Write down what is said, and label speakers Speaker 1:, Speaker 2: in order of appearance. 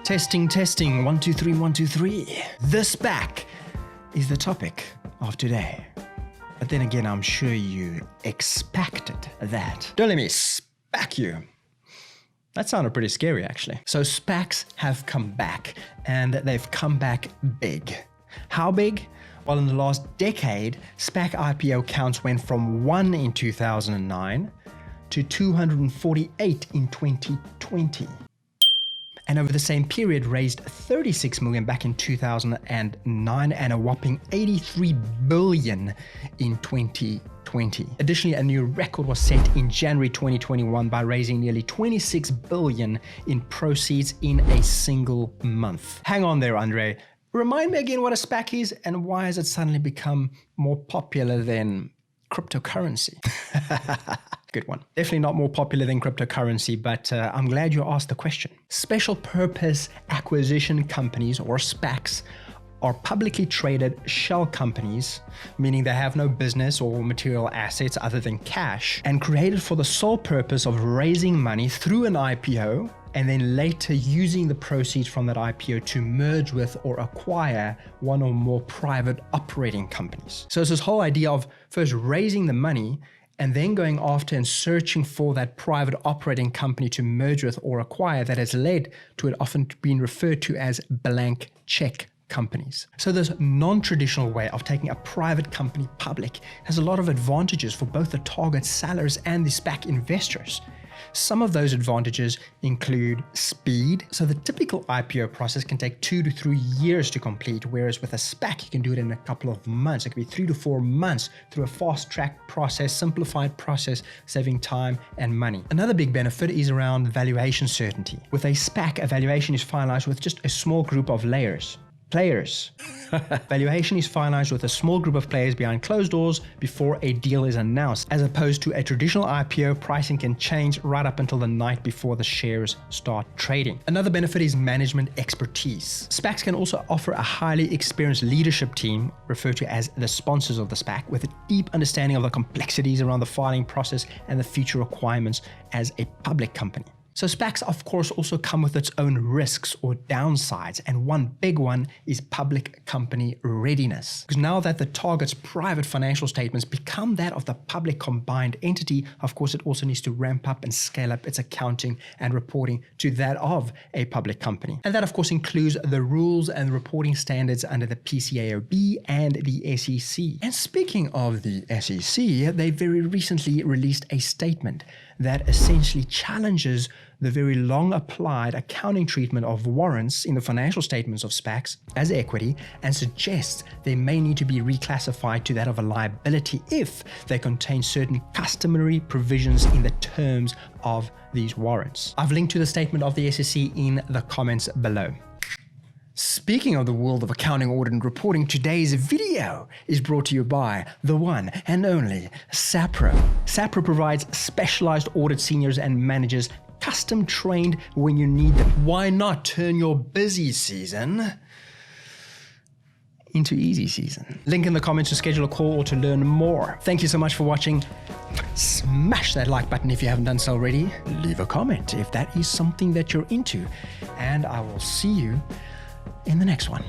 Speaker 1: Testing, testing, 1, 2, 3, 1, 2, 3. The SPAC is the topic of today. But then again, I'm sure you expected that. Don't let me SPAC you. That sounded pretty scary, actually. So SPACs have come back, and they've come back big. How big? Well, in the last decade, SPAC IPO counts went from 1 in 2009 to 248 in 2020. And over the same period raised 36 million back in 2009 and a whopping 83 billion in 2020. Additionally, a new record was set in January 2021 by raising nearly 26 billion in proceeds in a single month. Hang on there, Andre. Remind me again what a SPAC is and why has it suddenly become more popular than cryptocurrency? Good one. Definitely not more popular than cryptocurrency, but I'm glad you asked the question. Special purpose acquisition companies, or SPACs, are publicly traded shell companies, meaning they have no business or material assets other than cash, and created for the sole purpose of raising money through an IPO and then later using the proceeds from that IPO to merge with or acquire one or more private operating companies. So it's this whole idea of first raising the money and then going after and searching for that private operating company to merge with or acquire that has led to it often being referred to as blank check companies. So this non-traditional way of taking a private company public has a lot of advantages for both the target sellers and the SPAC investors. Some of those advantages include speed. So the typical IPO process can take 2 to 3 years to complete, whereas with a SPAC, you can do it in a couple of months. It could be 3 to 4 months through a fast-track process, simplified process, saving time and money. Another big benefit is around valuation certainty. With a SPAC, a valuation is finalized with just a small group of players. Valuation is finalized with a small group of players behind closed doors before a deal is announced, as opposed to a traditional IPO. Pricing can change right up until the night before the shares start trading. Another benefit is management expertise. SPACs can also offer a highly experienced leadership team, referred to as the sponsors of the SPAC, with a deep understanding of the complexities around the filing process and the future requirements as a public company. So SPACs, of course, also come with its own risks or downsides, and one big one is public company readiness. Because now that the target's private financial statements become that of the public combined entity, of course, it also needs to ramp up and scale up its accounting and reporting to that of a public company. And that, of course, includes the rules and reporting standards under the PCAOB and the SEC. And speaking of the SEC, they very recently released a statement that essentially challenges the very long applied accounting treatment of warrants in the financial statements of SPACs as equity, and suggests they may need to be reclassified to that of a liability if they contain certain customary provisions in the terms of these warrants. I've linked to the statement of the SEC in the comments below. Speaking of the world of accounting, audit, and reporting, today's video is brought to you by the one and only SAPRO. SAPRO provides specialized audit seniors and managers custom trained when you need them. Why not turn your busy season into easy season? Link in the comments to schedule a call or to learn more. Thank you so much for watching. Smash that like button if you haven't done so already. Leave a comment if that is something that you're into. And I will see you in the next one.